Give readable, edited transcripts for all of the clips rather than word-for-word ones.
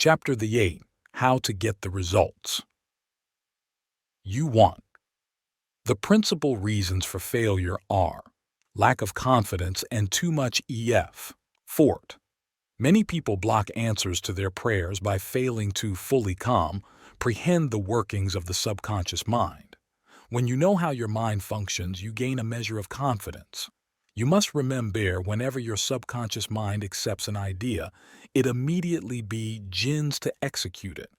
Chapter VIII, How to Get the Results. You want. The principal reasons for failure are lack of confidence and too much effort. Many people block answers to their prayers by failing to fully comprehend the workings of the subconscious mind. When you know how your mind functions, you gain a measure of confidence. You must remember, whenever your subconscious mind accepts an idea, it immediately begins to execute it.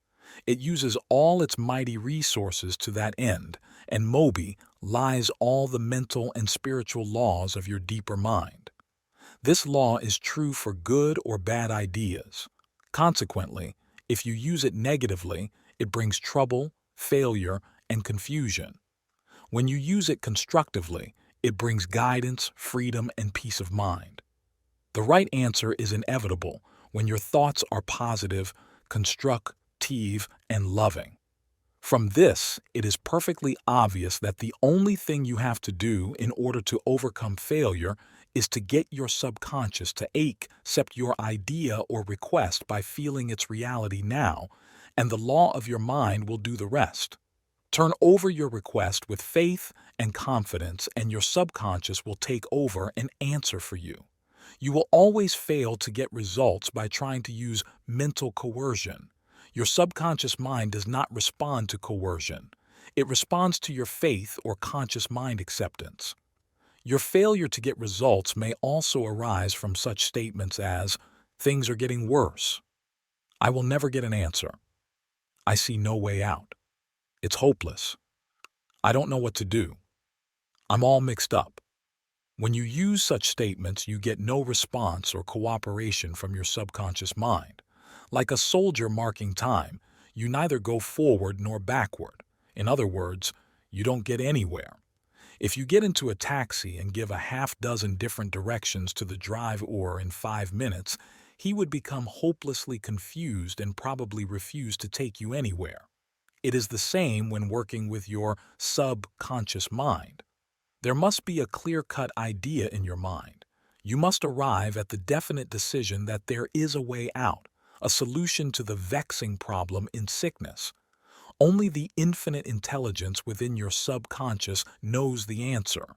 It uses all its mighty resources to that end, and lies all the mental and spiritual laws of your deeper mind. This law is true for good or bad ideas. Consequently, if you use it negatively, it brings trouble, failure, and confusion. When you use it constructively, it brings guidance, freedom, and peace of mind. The right answer is inevitable when your thoughts are positive, constructive, and loving. From this, it is perfectly obvious that the only thing you have to do in order to overcome failure is to get your subconscious to accept your idea or request by feeling its reality now, and the law of your mind will do the rest. Turn over your request with faith and confidence, and your subconscious will take over and answer for you. You will always fail to get results by trying to use mental coercion. Your subconscious mind does not respond to coercion. It responds to your faith or conscious mind acceptance. Your failure to get results may also arise from such statements as, "Things are getting worse," "I will never get an answer," "I see no way out," "It's hopeless," "I don't know what to do," "I'm all mixed up." When you use such statements, you get no response or cooperation from your subconscious mind. Like a soldier marking time, you neither go forward nor backward. In other words, you don't get anywhere. If you get into a taxi and give a half-dozen different directions to the driver in 5 minutes, he would become hopelessly confused and probably refuse to take you anywhere. It is the same when working with your subconscious mind. There must be a clear-cut idea in your mind. You must arrive at the definite decision that there is a way out, a solution to the vexing problem in sickness. Only the infinite intelligence within your subconscious knows the answer.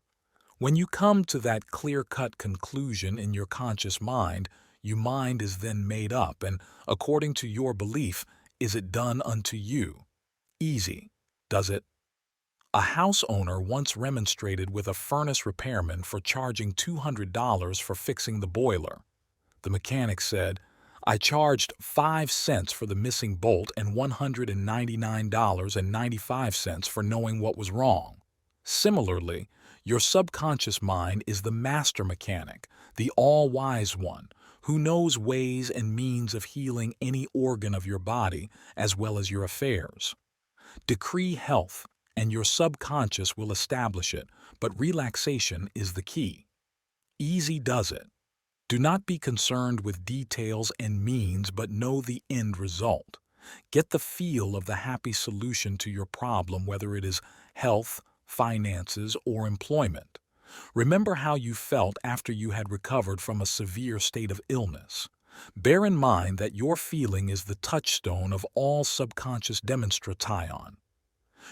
When you come to that clear-cut conclusion in your conscious mind, your mind is then made up, and according to your belief, is it done unto you. Easy, does it? A house owner once remonstrated with a furnace repairman for charging $200 for fixing the boiler. The mechanic said, "I charged 5 cents for the missing bolt and $199.95 for knowing what was wrong." Similarly, your subconscious mind is the master mechanic, the all-wise one, who knows ways and means of healing any organ of your body as well as your affairs. Decree health, and your subconscious will establish it, but relaxation is the key. Easy does it. Do not be concerned with details and means, but know the end result. Get the feel of the happy solution to your problem, whether it is health, finances, or employment. Remember how you felt after you had recovered from a severe state of illness. Bear in mind that your feeling is the touchstone of all subconscious demonstration.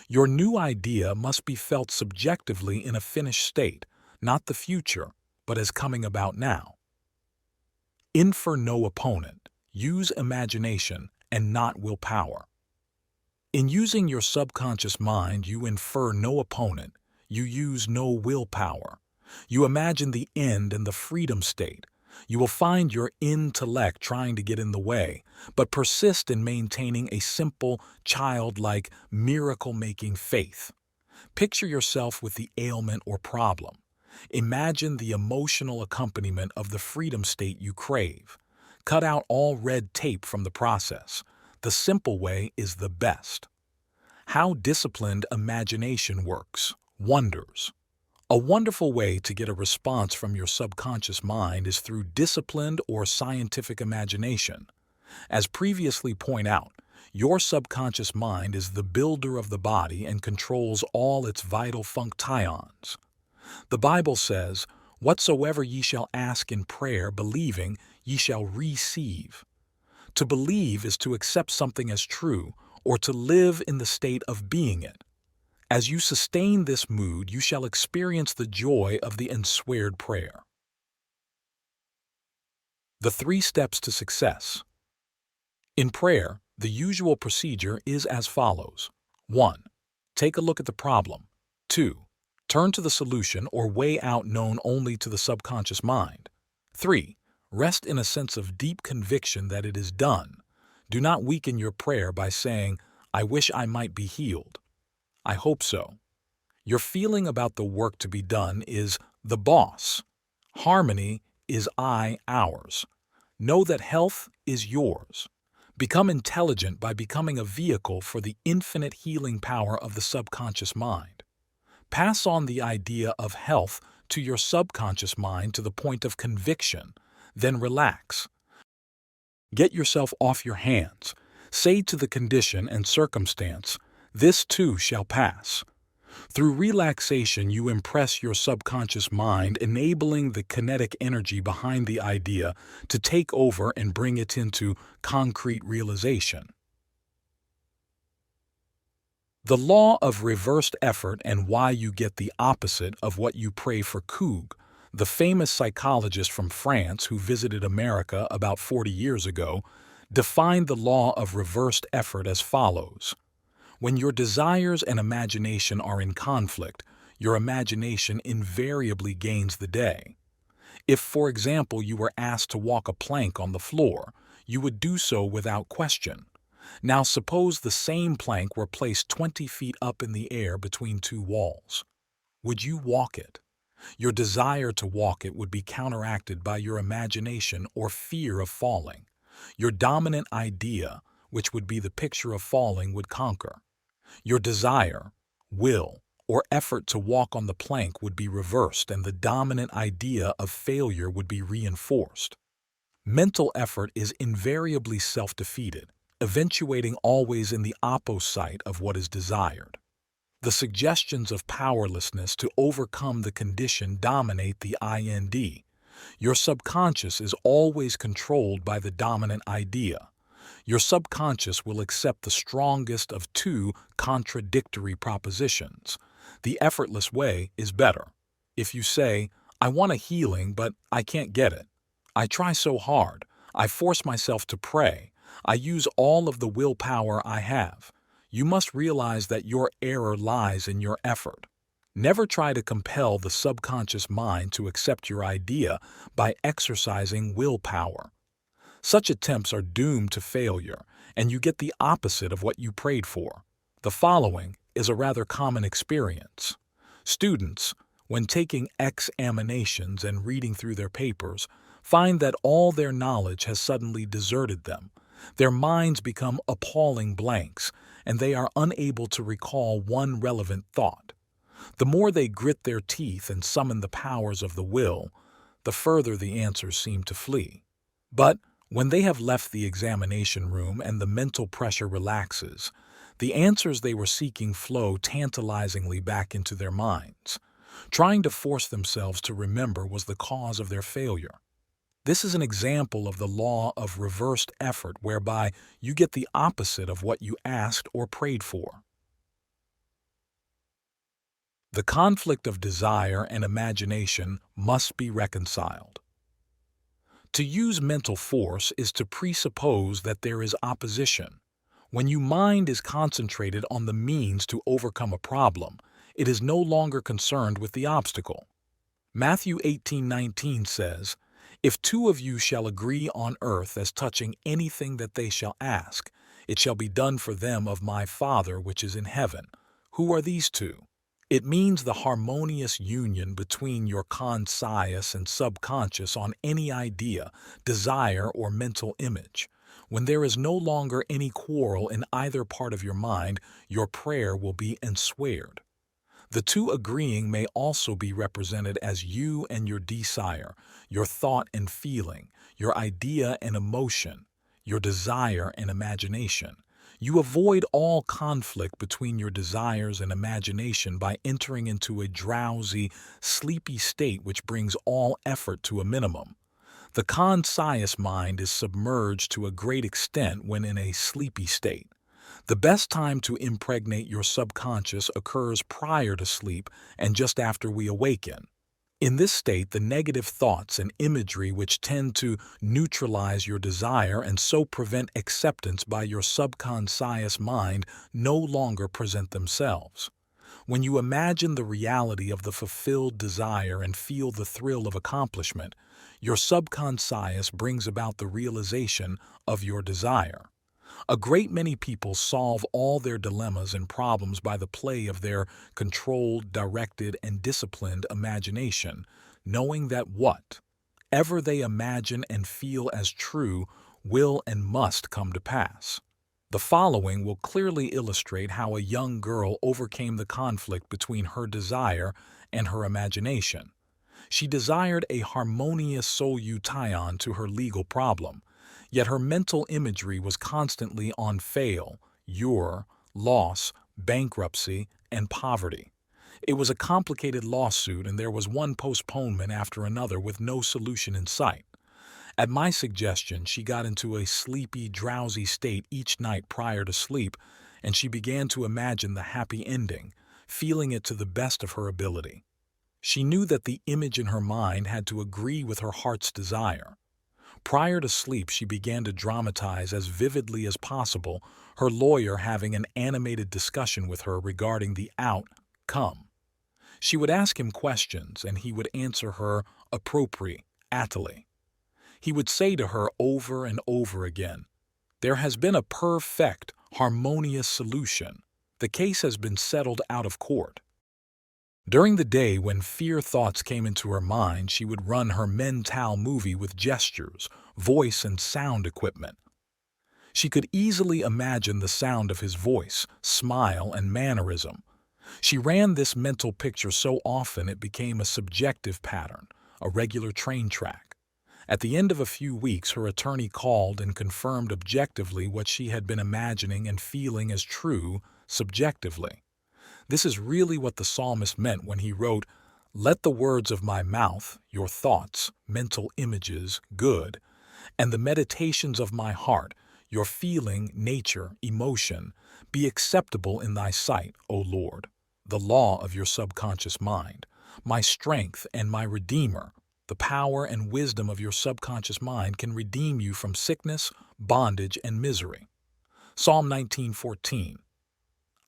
Your new idea must be felt subjectively in a finished state, not the future, but as coming about now. Infer no opponent. Use imagination and not willpower. In using your subconscious mind, you infer no opponent. You use no willpower. You imagine the end and the freedom state. You will find your intellect trying to get in the way, but persist in maintaining a simple, childlike, miracle-making faith. Picture yourself with the ailment or problem. Imagine the emotional accompaniment of the freedom state you crave. Cut out all red tape from the process. The simple way is the best. How disciplined imagination works. Wonders. A wonderful way to get a response from your subconscious mind is through disciplined or scientific imagination. As previously pointed out, your subconscious mind is the builder of the body and controls all its vital functions. The Bible says, "Whatsoever ye shall ask in prayer, believing, ye shall receive." To believe is to accept something as true or to live in the state of being it. As you sustain this mood, you shall experience the joy of the ensweared prayer. The 3 steps to success. In prayer, the usual procedure is as follows. 1. Take a look at the problem. 2. Turn to the solution or way out known only to the subconscious mind. 3. Rest in a sense of deep conviction that it is done. Do not weaken your prayer by saying, "I wish I might be healed." I hope so. Your feeling about the work to be done is the boss. Harmony is ours. Know that health is yours. Become intelligent by becoming a vehicle for the infinite healing power of the subconscious mind. Pass on the idea of health to your subconscious mind to the point of conviction, then relax. Get yourself off your hands. Say to the condition and circumstance, "This too shall pass." Through relaxation, you impress your subconscious mind, enabling the kinetic energy behind the idea to take over and bring it into concrete realization. The law of reversed effort and why you get the opposite of what you pray for. Coog, the famous psychologist from France who visited America about 40 years ago, defined the law of reversed effort as follows. When your desires and imagination are in conflict, your imagination invariably gains the day. If, for example, you were asked to walk a plank on the floor, you would do so without question. Now suppose the same plank were placed 20 feet up in the air between 2 walls. Would you walk it? Your desire to walk it would be counteracted by your imagination or fear of falling. Your dominant idea, which would be the picture of falling, would conquer. Your desire, will, or effort to walk on the plank would be reversed and the dominant idea of failure would be reinforced. Mental effort is invariably self-defeated, eventuating always in the opposite of what is desired. The suggestions of powerlessness to overcome the condition dominate the IND. Your subconscious is always controlled by the dominant idea. Your subconscious will accept the strongest of 2 contradictory propositions. The effortless way is better. If you say, "I want a healing, but I can't get it. I try so hard. I force myself to pray. I use all of the willpower I have," you must realize that your error lies in your effort. Never try to compel the subconscious mind to accept your idea by exercising willpower. Such attempts are doomed to failure, and you get the opposite of what you prayed for. The following is a rather common experience. Students, when taking examinations and reading through their papers, find that all their knowledge has suddenly deserted them. Their minds become appalling blanks, and they are unable to recall one relevant thought. The more they grit their teeth and summon the powers of the will, the further the answers seem to flee. But when they have left the examination room and the mental pressure relaxes, the answers they were seeking flow tantalizingly back into their minds. Trying to force themselves to remember was the cause of their failure. This is an example of the law of reversed effort, whereby you get the opposite of what you asked or prayed for. The conflict of desire and imagination must be reconciled. To use mental force is to presuppose that there is opposition. When your mind is concentrated on the means to overcome a problem, it is no longer concerned with the obstacle. Matthew 18:19 says, "If 2 of you shall agree on earth as touching anything that they shall ask, it shall be done for them of my Father which is in heaven." Who are these 2? It means the harmonious union between your conscious and subconscious on any idea, desire, or mental image. When there is no longer any quarrel in either part of your mind, your prayer will be ensweared. The 2 agreeing may also be represented as you and your desire, your thought and feeling, your idea and emotion, your desire and imagination. You avoid all conflict between your desires and imagination by entering into a drowsy, sleepy state which brings all effort to a minimum. The conscious mind is submerged to a great extent when in a sleepy state. The best time to impregnate your subconscious occurs prior to sleep and just after we awaken. In this state, the negative thoughts and imagery which tend to neutralize your desire and so prevent acceptance by your subconscious mind no longer present themselves. When you imagine the reality of the fulfilled desire and feel the thrill of accomplishment, your subconscious brings about the realization of your desire. A great many people solve all their dilemmas and problems by the play of their controlled, directed, and disciplined imagination, knowing that whatever they imagine and feel as true will and must come to pass. The following will clearly illustrate how a young girl overcame the conflict between her desire and her imagination. She desired a harmonious solution to her legal problem, yet her mental imagery was constantly on fail, loss, bankruptcy, and poverty. It was a complicated lawsuit, and there was one postponement after another with no solution in sight. At my suggestion, she got into a sleepy, drowsy state each night prior to sleep, and she began to imagine the happy ending, feeling it to the best of her ability. She knew that the image in her mind had to agree with her heart's desire. Prior to sleep, she began to dramatize as vividly as possible, her lawyer having an animated discussion with her regarding the outcome. She would ask him questions, and he would answer her appropriately. He would say to her over and over again, "There has been a perfect, harmonious solution. The case has been settled out of court." During the day, when fear thoughts came into her mind, she would run her mental movie with gestures, voice, and sound equipment. She could easily imagine the sound of his voice, smile, and mannerism. She ran this mental picture so often it became a subjective pattern, a regular train track. At the end of a few weeks, her attorney called and confirmed objectively what she had been imagining and feeling as true subjectively. This is really what the psalmist meant when he wrote, "Let the words of my mouth, your thoughts, mental images, good, and the meditations of my heart, your feeling, nature, emotion, be acceptable in thy sight, O Lord, the law of your subconscious mind, my strength and my redeemer." The power and wisdom of your subconscious mind can redeem you from sickness, bondage, and misery. Psalm 19:14.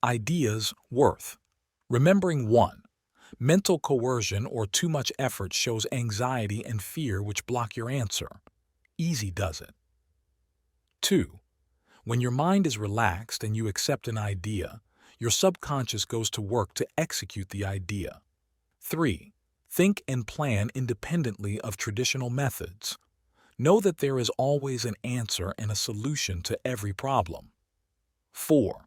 Ideas worth. Remembering 1. Mental coercion or too much effort shows anxiety and fear which block your answer. Easy does it. 2. When your mind is relaxed and you accept an idea, your subconscious goes to work to execute the idea. 3. Think and plan independently of traditional methods. Know that there is always an answer and a solution to every problem. 4.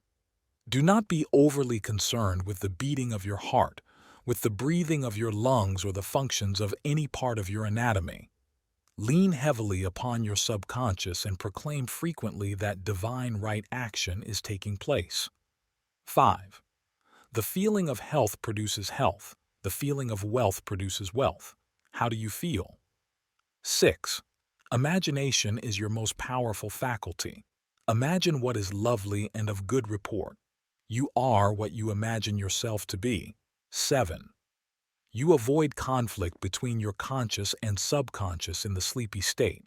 Do not be overly concerned with the beating of your heart, with the breathing of your lungs, or the functions of any part of your anatomy. Lean heavily upon your subconscious and proclaim frequently that divine right action is taking place. 5. The feeling of health produces health. The feeling of wealth produces wealth. How do you feel? 6. Imagination is your most powerful faculty. Imagine what is lovely and of good report. You are what you imagine yourself to be. 7. You avoid conflict between your conscious and subconscious in the sleepy state.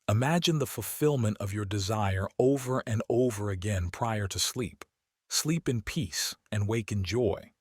Imagine the fulfillment of your desire over and over again prior to sleep. Sleep in peace and wake in joy.